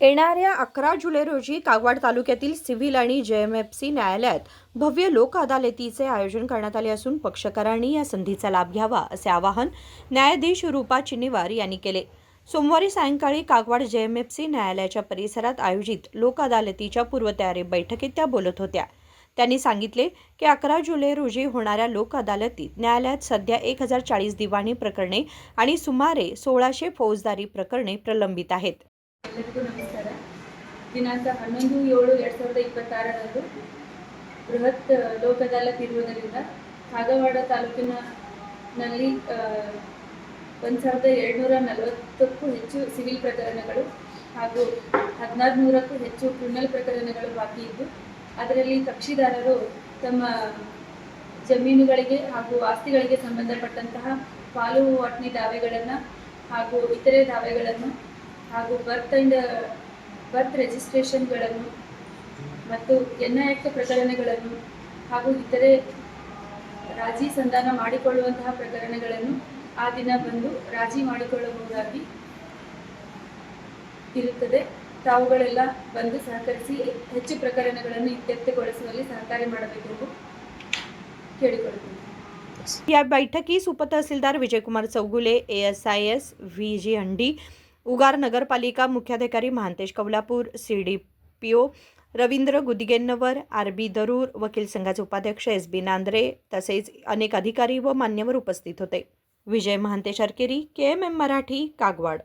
येणाऱ्या 11 जुलै रोजी कागवाड तालुक्यातील सिव्हिल आणि जेएमएफसी न्यायालयात भव्य लोक अदालतीचे आयोजन करण्यात आले असून पक्षकारांनी या संधीचा लाभ घ्यावा असे आवाहन न्यायाधीश रूपा चिन्नीवार यांनी केले. सोमवारी सायंकाळी कागवाड जेएमएफसी न्यायालयाच्या परिसरात आयोजित लोक अदालतीच्या पूर्वतयारी बैठकीत त्या बोलत होत्या. त्यांनी सांगितले की 11 जुलै रोजी होणाऱ्या लोक अदालतीत न्यायालयात सध्या 1040 दिवाणी प्रकरणे आणि सुमारे 1600 फौजदारी प्रकरणे प्रलंबित आहेत. ಎಲ್ಲರಿಗೂ ನಮಸ್ಕಾರ. ದಿನಾಂಕ 11/7/2026ರಂದು ಬೃಹತ್ ಲೋಕ ಅದಾಲತ್ ಇರುವುದರಿಂದ ಕಾಗವಾಡ ತಾಲೂಕಿನಲ್ಲಿ 1740ಕ್ಕೂ ಹೆಚ್ಚು ಸಿವಿಲ್ ಪ್ರಕರಣಗಳು ಹಾಗೂ 1600ಕ್ಕೂ ಹೆಚ್ಚು ಕ್ರಿಮಿನಲ್ ಪ್ರಕರಣಗಳು ಬಾಕಿ ಇದ್ದು, ಅದರಲ್ಲಿ ಕಕ್ಷಿದಾರರು ತಮ್ಮ ಜಮೀನುಗಳಿಗೆ ಹಾಗೂ ಆಸ್ತಿಗಳಿಗೆ ಸಂಬಂಧಪಟ್ಟಂತಹ ಪಾಲು ವಾಟನಿ ದಾವೆಗಳನ್ನು ಹಾಗೂ ಇತರೆ ದಾವೆಗಳನ್ನು ಹಾಗೂ ಬರ್ತ್ ರಿಜಿಸ್ಟ್ರೇಷನ್ಗಳನ್ನು ಮತ್ತು ಎನ್ಐಎಕ್ಟ್ ಪ್ರಕರಣಗಳನ್ನು ಹಾಗೂ ಇತರೆ ರಾಜಿ ಸಂಧಾನ ಮಾಡಿಕೊಳ್ಳುವಂತಹ ಪ್ರಕರಣಗಳನ್ನು ಆ ದಿನ ಬಂದು ರಾಜಿ ಮಾಡಿಕೊಳ್ಳಬಹುದಾಗಿ ಇರುತ್ತದೆ. ತಾವುಗಳೆಲ್ಲ ಬಂದು ಸಹಕರಿಸಿ ಹೆಚ್ಚು ಪ್ರಕರಣಗಳನ್ನು ಇತ್ಯರ್ಥಗೊಳಿಸುವಲ್ಲಿ ಸಹಕಾರ ಮಾಡಬೇಕೆಂದು ಕೇಳಿಕೊಳ್ಳುತ್ತೇನೆ. या बैठकीस उपतहसीलदार विजयकुमार चौगुले, ASIS VG हंडी, उगार नगरपालिका मुख्याधिकारी महांतेश कवलापूर, CDPO रवींद्र गुदिगेन्नवर, RB दरूर, वकील संघाचे उपाध्यक्ष SB नांद्रे तसेच अनेक अधिकारी व मान्यवर उपस्थित होते. विजय महांतेश अरकेरी, KMM मराठी, कागवाड.